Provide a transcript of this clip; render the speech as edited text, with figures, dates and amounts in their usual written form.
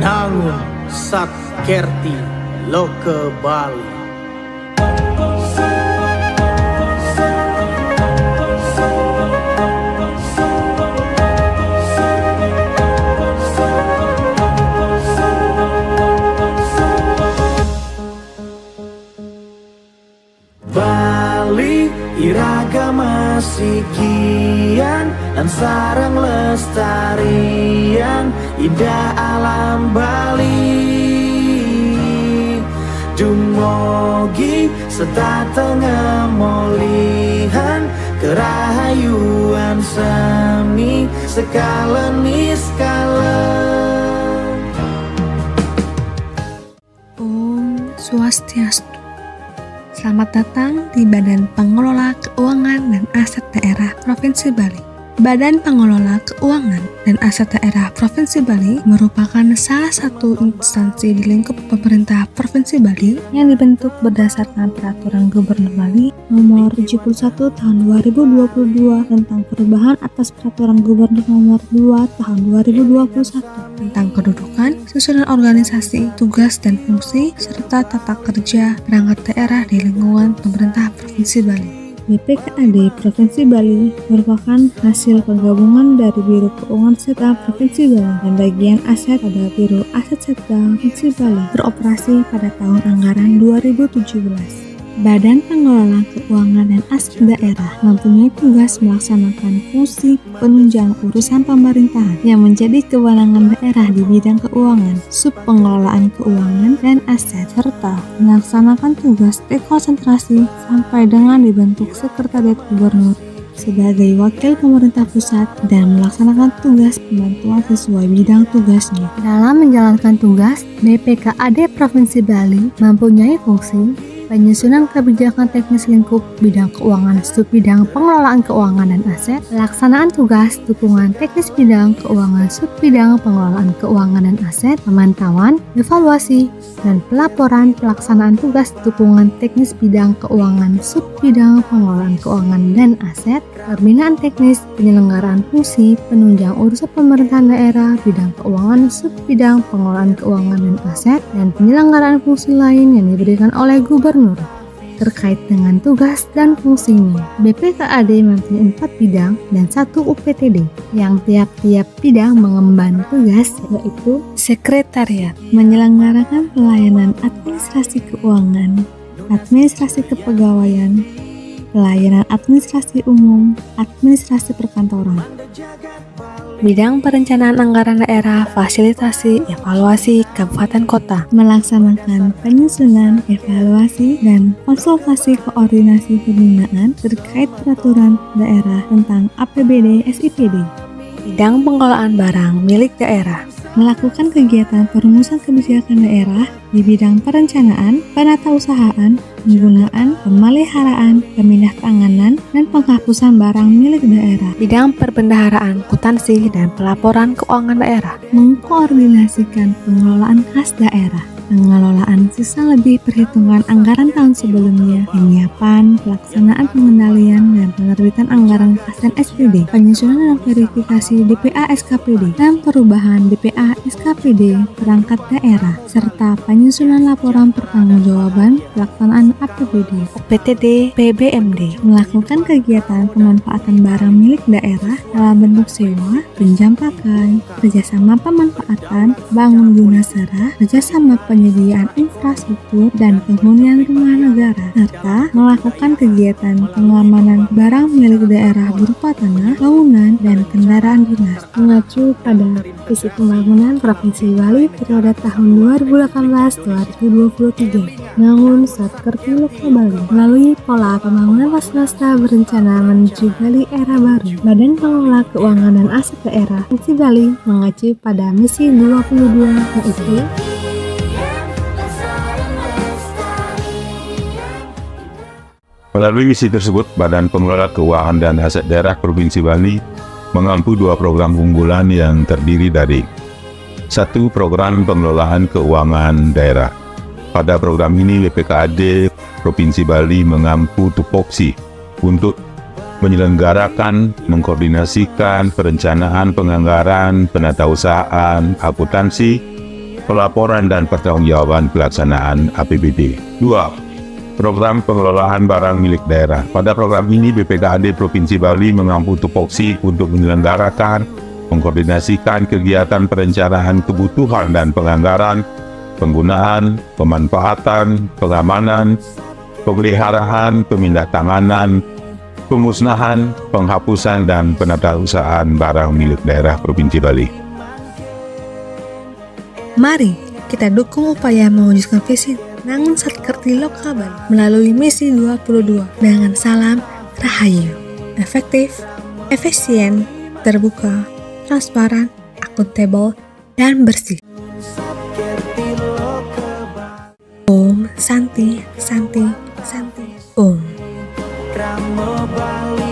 Nangun Satkerti Loke Bali. Bali iragama sikian dan sarang lestarian indah alam Bali. Dumogi serta tengah molihan kerahayuan seni skala niskala. Om Swastiastu. Selamat datang di Badan Pengelola Keuangan dan Aset Daerah Provinsi Bali. Badan Pengelola Keuangan dan Aset Daerah Provinsi Bali merupakan salah satu instansi di lingkup pemerintah Provinsi Bali yang dibentuk berdasarkan Peraturan Gubernur Bali Nomor 71 Tahun 2022 tentang perubahan atas Peraturan Gubernur Nomor 2 Tahun 2021 tentang kedudukan, susunan organisasi, tugas dan fungsi, serta tata kerja perangkat daerah di lingkungan pemerintah Provinsi Bali. BPKAD Provinsi Bali merupakan hasil penggabungan dari Biro Keuangan Setda Provinsi Bali dan bagian aset pada Biro Aset Setda Provinsi Bali beroperasi pada tahun anggaran 2017. Badan Pengelola Keuangan dan Aset Daerah mempunyai tugas melaksanakan fungsi penunjang urusan pemerintahan yang menjadi kewenangan daerah di bidang keuangan, subpengelolaan keuangan dan aset, serta melaksanakan tugas dekonsentrasi sampai dengan dibentuk Sekretariat Gubernur sebagai wakil pemerintah pusat dan melaksanakan tugas pembantuan sesuai bidang tugasnya. Dalam menjalankan tugas, BPKAD Provinsi Bali mempunyai fungsi penyusunan kebijakan teknis lingkup bidang keuangan, subbidang pengelolaan keuangan dan aset, pelaksanaan tugas dukungan teknis bidang keuangan, subbidang pengelolaan keuangan dan aset, pemantauan, evaluasi, dan pelaporan pelaksanaan tugas dukungan teknis bidang keuangan, subbidang pengelolaan keuangan dan aset, pembinaan teknis penyelenggaraan fungsi penunjang urusan pemerintahan daerah bidang keuangan, subbidang pengelolaan keuangan dan aset, dan penyelenggaraan fungsi lain yang diberikan oleh Gubernur terkait dengan tugas dan fungsinya. BPKAD mempunyai 4 bidang dan 1 UPTD yang tiap-tiap bidang mengemban tugas, yaitu Sekretariat menyelenggarakan pelayanan administrasi keuangan, administrasi kepegawaian, pelayanan administrasi umum, administrasi perkantoran. Bidang perencanaan anggaran daerah, fasilitasi, evaluasi, kabupaten kota, melaksanakan penyusunan, evaluasi, dan konsultasi koordinasi pembinaan terkait peraturan daerah tentang APBD SIPD. Bidang pengelolaan barang milik daerah, melakukan kegiatan perumusan kebijakan daerah di bidang perencanaan, penatausahaan, penggunaan, pemeliharaan, pemindah-tanganan, dan penghapusan barang milik daerah. Bidang perbendaharaan, akuntansi, dan pelaporan keuangan daerah, mengkoordinasikan pengelolaan kas daerah, pengelolaan sisa lebih perhitungan anggaran tahun sebelumnya, penyiapan, pelaksanaan pengendalian, dan penerbitan anggaran kas dan SPD, penyusunan dan verifikasi DPA SKPD, dan perubahan DPA SKPD perangkat daerah, serta penyusunan laporan pertanggungjawaban pelaksanaan APBD, UPTD, PBMD, melakukan kegiatan pemanfaatan barang milik daerah dalam bentuk sewa, pinjam pakai, kerjasama pemanfaatan, bangun guna sara, kerjasama penyediaan infrastruktur dan penghunian rumah negara, serta melakukan kegiatan pengamanan barang milik daerah berupa tanah, bangunan, dan kendaraan dinas. Mengacu pada visi pembangunan Provinsi Bali periode tahun 2018-2023, Nangun Satkerti Loke Bali, melalui pola pembangunan swasta berencana menuju Bali era baru. Badan Pengelola Keuangan dan Aset Daerah Provinsi Bali mengacu pada misi 22, yaitu melalui misi tersebut, Badan Pengelola Keuangan dan Aset Daerah Provinsi Bali mengampu 2 program unggulan yang terdiri dari 1. Program pengelolaan keuangan daerah. Pada program ini, BPKAD Provinsi Bali mengampu tupoksi untuk menyelenggarakan, mengkoordinasikan perencanaan penganggaran, penatausahaan, akuntansi, pelaporan dan pertanggungjawaban pelaksanaan APBD. 2. Program pengelolaan barang milik daerah. Pada program ini BPKAD Provinsi Bali mengampu tupoksi untuk menyelenggarakan, mengkoordinasikan kegiatan perencanaan kebutuhan dan penganggaran, penggunaan, pemanfaatan, pengamanan, pemeliharaan, pemindahantanganan, pemusnahan, penghapusan, dan penatausahaan barang milik daerah Provinsi Bali. Mari kita dukung upaya mewujudkan visi Nangun Satkerti Lokal Bali melalui misi 22 dengan salam Rahayu. Efektif, efisien, terbuka, transparan, akuntabel, dan bersih. Om Santi Santi Santi Om. Krama Bali